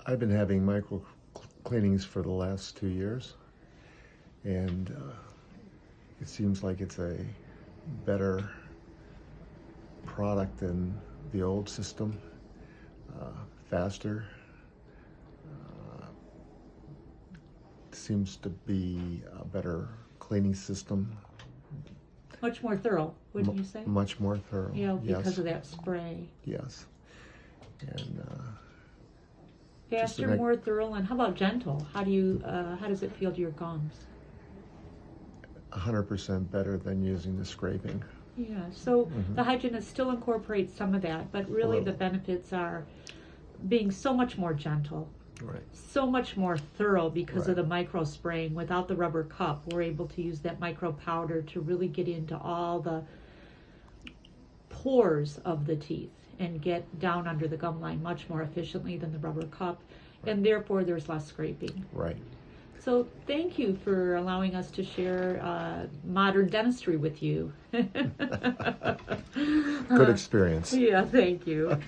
I've been having micro cleanings for the last 2 years, and it seems like it's a better product than the old system, faster. Seems to be a better cleaning system. Much more thorough, wouldn't you say? Much more thorough. Yeah, because yes. of that spray. Yes. And Faster, more thorough, and how about gentle? How does it feel to your gums? 100% better than using the scraping. Yeah, so the hygienist still incorporates some of that, but really the benefits are being so much more gentle. Right. So much more thorough because of the micro spraying. Without the rubber cup, we're able to use that micro powder to really get into all the pores of the teeth and get down under the gum line much more efficiently than the rubber cup, and therefore there's less scraping. Right. So thank you for allowing us to share modern dentistry with you. Good experience. Yeah, thank you.